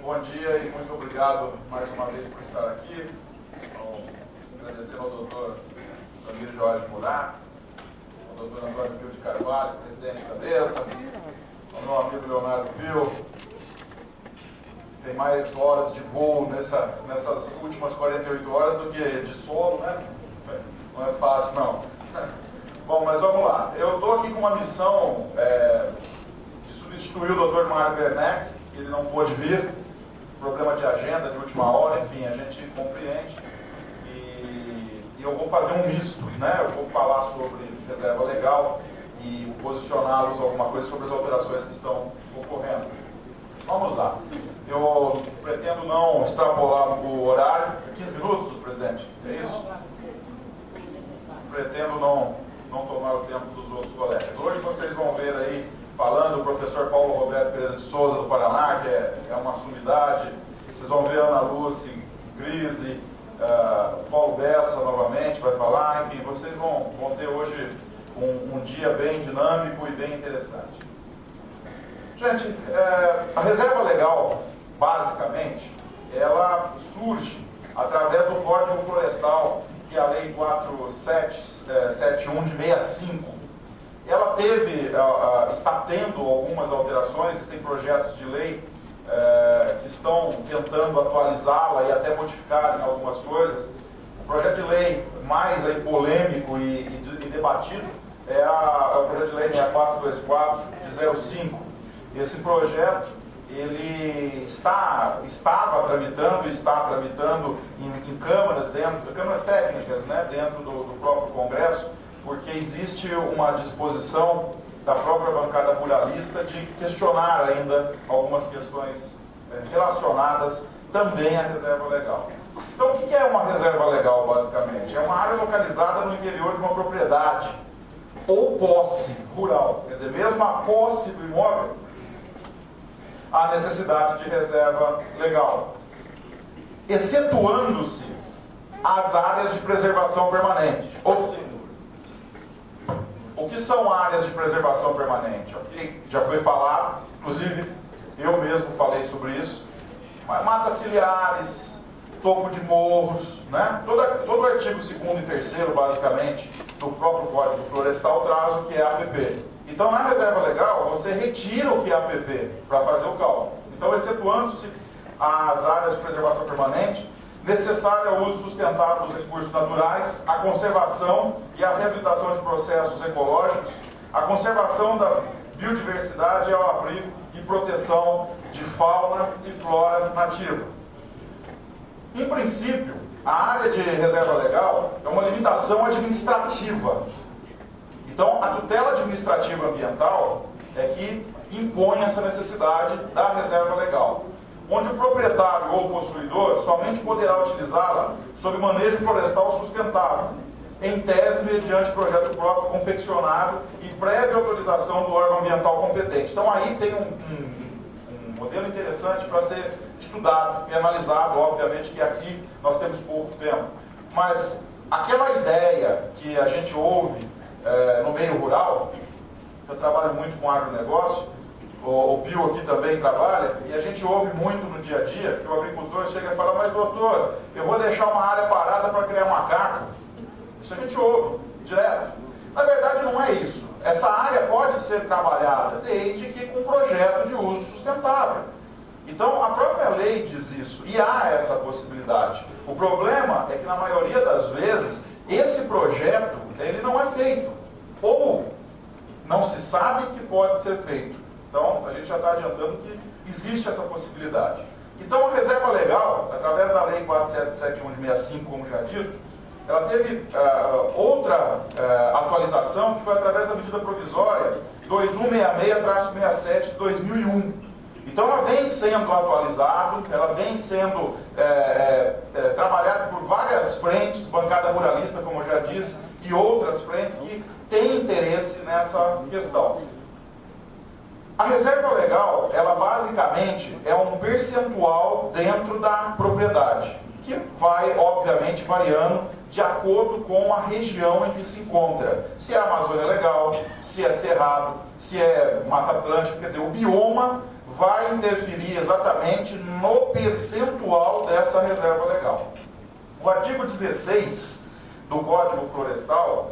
Bom dia e muito obrigado mais uma vez por estar aqui. Então, agradecendo ao doutor Samir Jorge Murat, ao doutor Antônio Pio de Carvalho, presidente da mesa, ao meu amigo Leonardo Pio. Tem mais horas de voo nessas últimas 48 horas do que de solo, né? Não é fácil, não. Bom, mas vamos lá. Eu estou aqui com uma missão de substituir o Dr. Mário Werneck, que ele não pôde vir, problema de agenda, de última hora, enfim, a gente compreende. E eu vou fazer um misto, né? Eu vou falar sobre reserva legal e posicioná-los alguma coisa sobre as alterações que estão ocorrendo. Vamos lá. Eu pretendo não extrapolar o horário. 15 minutos, presidente? É isso? Pretendo não tomar o tempo dos outros colegas. Hoje vocês vão ver aí, falando o professor Paulo Roberto Pereira de Souza, do Paraná, que é uma sumidade. Vocês vão ver Ana Lúcia Grise, Paulo Bessa novamente vai falar. Enfim, vocês vão ter hoje um dia bem dinâmico e bem interessante. Gente, a reserva legal, basicamente, ela surge através do Código Florestal, que é a Lei 4771 de 65. Ela está tendo algumas alterações, existem projetos de lei que estão tentando atualizá-la e até modificarem algumas coisas. O projeto de lei mais aí, polêmico e debatido é o projeto de lei 6424 de 05. Esse projeto, ele está tramitando em câmaras técnicas, né, dentro do próprio Congresso, porque existe uma disposição da própria bancada ruralista de questionar ainda algumas questões relacionadas também à reserva legal. Então, o que é uma reserva legal, basicamente? É uma área localizada no interior de uma propriedade ou posse rural, quer dizer, mesmo a posse do imóvel, há necessidade de reserva legal, excetuando-se as áreas de preservação permanente. Ou seja, o que são áreas de preservação permanente? Okay? Já foi falado, inclusive eu mesmo falei sobre isso, mas matas ciliares, topo de morros, né? Todo o artigo 2º e 3º, basicamente, do próprio Código Florestal traz o que é APP. Então, na reserva legal, você retira o que é APP para fazer o cálculo. Então, excetuando-se as áreas de preservação permanente, necessário ao uso sustentável dos recursos naturais, a conservação e a reabilitação de processos ecológicos, a conservação da biodiversidade e ao abrigo e proteção de fauna e flora nativa. Em princípio, a área de reserva legal é uma limitação administrativa. Então, a tutela administrativa ambiental é que impõe essa necessidade da reserva legal, onde o proprietário ou possuidor somente poderá utilizá-la sob manejo florestal sustentável, em tese mediante projeto próprio confeccionado e prévia autorização do órgão ambiental competente. Então, aí tem um modelo interessante para ser estudado e analisado. Obviamente que aqui nós temos pouco tempo, mas aquela ideia que a gente ouve no meio rural, eu trabalho muito com agronegócio, o Pio aqui também trabalha, e a gente ouve muito no dia a dia que o agricultor chega e fala: mas doutor, eu vou deixar uma área parada para criar macaco. Isso a gente ouve direto. Na verdade não é isso. Essa área pode ser trabalhada desde que com projeto de uso sustentável. Então a própria lei diz isso, e há essa possibilidade. O problema é que na maioria das vezes esse projeto ele não é feito, ou não se sabe que pode ser feito. Então, a gente já está adiantando que existe essa possibilidade. Então, a reserva legal, através da Lei 4771 de 65, como já dito, ela teve outra atualização, que foi através da medida provisória 2166-67 de 2001. Então, ela vem sendo atualizada, ela vem sendo trabalhada por várias frentes, bancada ruralista, como eu já disse, e outras frentes que têm interesse nessa questão. A reserva legal, ela basicamente é um percentual dentro da propriedade, que vai, obviamente, variando de acordo com a região em que se encontra. Se é Amazônia Legal, se é Cerrado, se é Mata Atlântica, quer dizer, o bioma vai interferir exatamente no percentual dessa reserva legal. O artigo 16 do Código Florestal,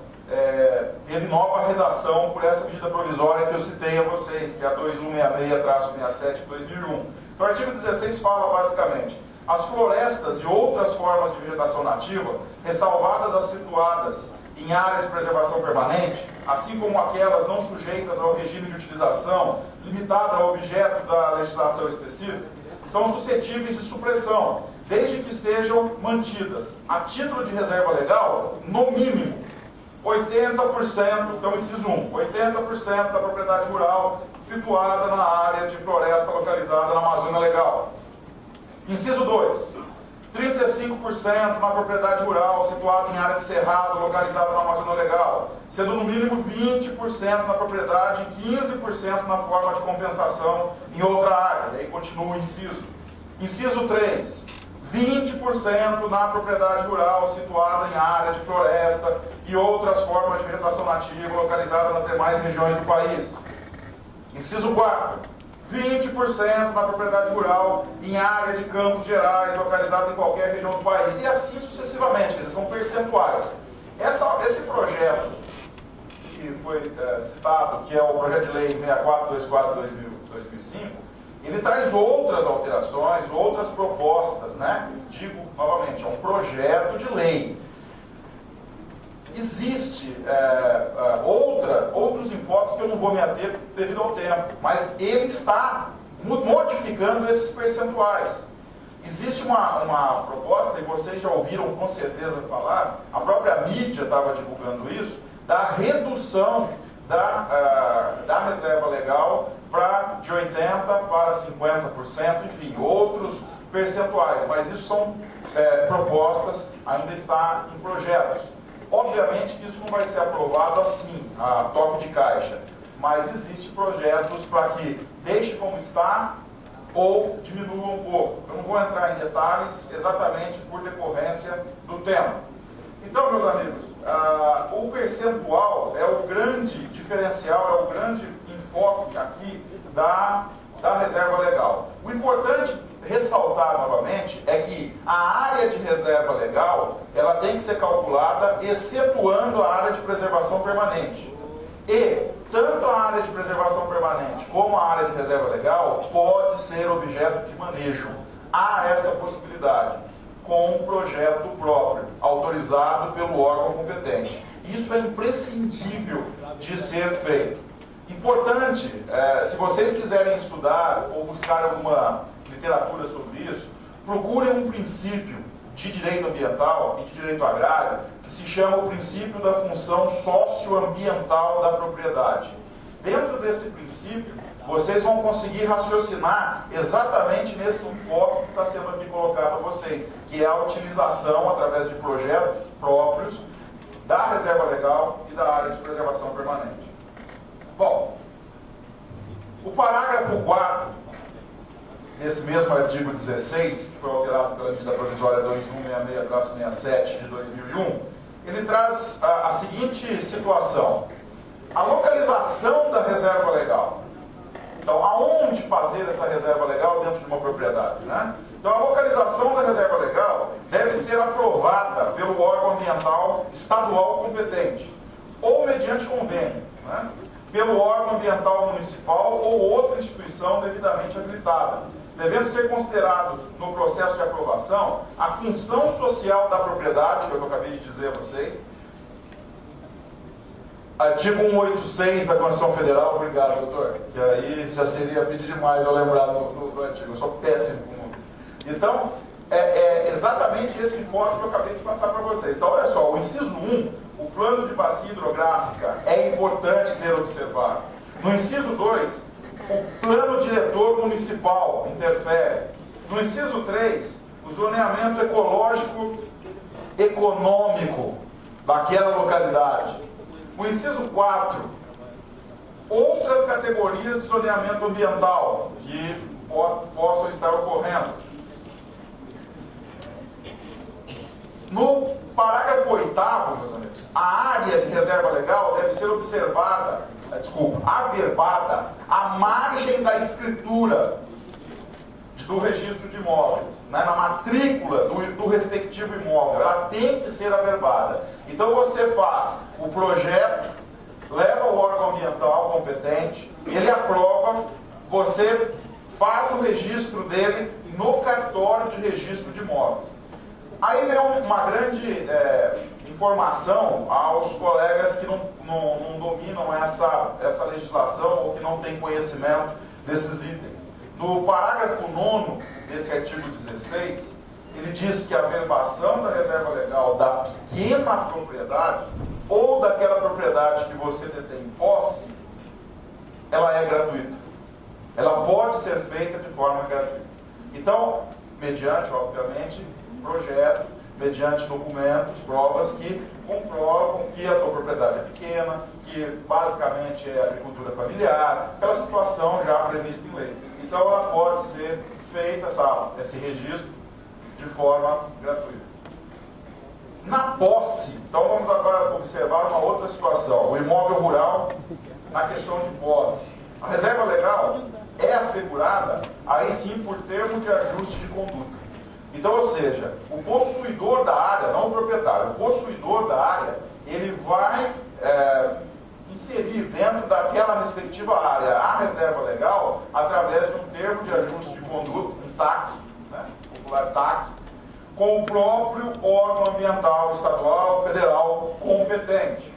ele inova a redação por essa medida provisória que eu citei a vocês, que é a 2166-67 de 2001. O artigo 16 fala basicamente: as florestas e outras formas de vegetação nativa, ressalvadas as situadas em área de preservação permanente, assim como aquelas não sujeitas ao regime de utilização limitada ao objeto da legislação específica, são suscetíveis de supressão, desde que estejam mantidas, a título de reserva legal, no mínimo 80%, então inciso 1, 80% da propriedade rural situada na área de floresta localizada na Amazônia Legal. Inciso 2, 35% na propriedade rural situada em área de cerrado localizada na Amazônia Legal, sendo no mínimo 20% na propriedade e 15% na forma de compensação em outra área. E aí continua o inciso. Inciso 3, 20% na propriedade rural situada em área de floresta e outras formas de vegetação nativa localizada nas demais regiões do país. Inciso 4, 20% na propriedade rural em área de campos gerais localizada em qualquer região do país. E assim sucessivamente, eles são percentuais. Esse projeto que foi citado, que é o projeto de lei 6424/2005, ele traz outras alterações, outras propostas, né? Digo novamente, é um projeto de lei. Existe outros enfoques que eu não vou me ater devido ao tempo, mas ele está modificando esses percentuais. Existe uma proposta, e vocês já ouviram com certeza falar, a própria mídia estava divulgando isso, da redução da reserva legal de 80% para 50%, enfim, outros percentuais, mas isso são propostas, ainda está em projetos. Obviamente que isso não vai ser aprovado assim, a toque de caixa, mas existem projetos para que deixe como está ou diminua um pouco. Eu não vou entrar em detalhes exatamente por decorrência do tempo. Então, meus amigos, o percentual é o grande diferencial, é o grande enfoque aqui da reserva legal. O importante ressaltar novamente é que a área de reserva legal ela tem que ser calculada excetuando a área de preservação permanente. E tanto a área de preservação permanente como a área de reserva legal pode ser objeto de manejo. Há essa possibilidade com um projeto próprio, autorizado pelo órgão competente. Isso é imprescindível de ser feito. Importante, se vocês quiserem estudar ou buscar alguma literatura sobre isso, procurem um princípio de direito ambiental e de direito agrário que se chama o princípio da função socioambiental da propriedade. Dentro desse princípio, vocês vão conseguir raciocinar exatamente nesse enfoque que está sendo aqui colocado a vocês, que é a utilização, através de projetos próprios, da reserva legal e da área de preservação permanente. Bom, o parágrafo 4 desse mesmo artigo 16, que foi alterado pela medida provisória 2166/67 de 2001, ele traz a seguinte situação: a localização da reserva legal. Então, aonde fazer essa reserva legal dentro de uma propriedade, né? Então, a localização da reserva legal deve ser aprovada pelo órgão ambiental estadual competente, ou mediante convênio, né? Pelo órgão ambiental municipal ou outra instituição devidamente habilitada, devendo ser considerado no processo de aprovação a função social da propriedade, que eu acabei de dizer a vocês. Artigo 186 da Constituição Federal, obrigado, doutor, que aí já seria pedir demais eu lembrar do artigo, eu sou péssimo com números. Então, é exatamente esse enfoque que eu acabei de passar para vocês. Então, olha só, o inciso 1, o plano de bacia hidrográfica é importante ser observado. No inciso 2, o plano diretor municipal interfere. No inciso 3, o zoneamento ecológico econômico daquela localidade. O inciso 4, outras categorias de zoneamento ambiental que possam estar ocorrendo. No parágrafo 8º, meus amigos, a área de reserva legal deve ser averbada a margem da escritura do registro de imóveis, né, na matrícula do respectivo imóvel, ela tem que ser averbada. Então você faz o projeto, leva ao órgão ambiental competente, ele aprova, você faz o registro dele no cartório de registro de imóveis. Aí vem uma grande informação aos colegas que não dominam essa legislação ou que não têm conhecimento desses itens. No parágrafo 9º desse artigo 16, ele diz que a averbação da reserva legal da pequena propriedade ou daquela propriedade que você detém em posse, ela é gratuita. Ela pode ser feita de forma gratuita. Então, mediante, obviamente, projeto, mediante documentos, provas que comprovam que a tua propriedade é pequena, que basicamente é agricultura familiar, aquela situação já prevista em lei. Então ela pode ser feita, esse registro, de forma gratuita. Na posse, então vamos agora observar uma outra situação. O imóvel rural, na questão de posse. A reserva legal é assegurada, aí sim, por termo de ajuste de conduta. Então, ou seja, o possuidor da área, não o proprietário, o possuidor da área, ele vai inserir dentro daquela respectiva área a reserva legal através de um termo de ajuste de conduta, um TAC, né, popular TAC, com o próprio órgão ambiental estadual, federal competente.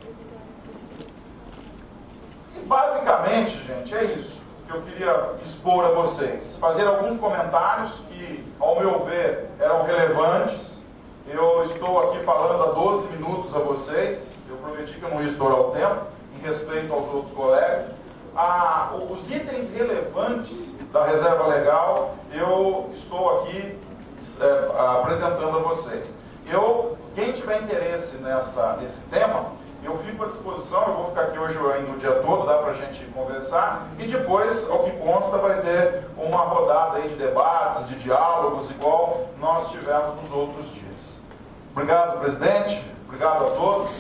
E basicamente, gente, é isso que eu queria expor a vocês. Fazer alguns comentários que, ao meu ver, eram relevantes. Eu estou aqui falando há 12 minutos a vocês. Eu prometi que eu não ia estourar o tempo, em respeito aos outros colegas. Os itens relevantes da reserva legal, eu estou aqui apresentando a vocês. Quem tiver interesse nesse tema, eu fico à disposição, eu vou ficar aqui hoje ainda o dia todo, dá para a gente conversar, e depois, ao que consta, vai ter uma rodada aí de debates, de diálogos, igual nós tivemos nos outros dias. Obrigado, presidente, obrigado a todos.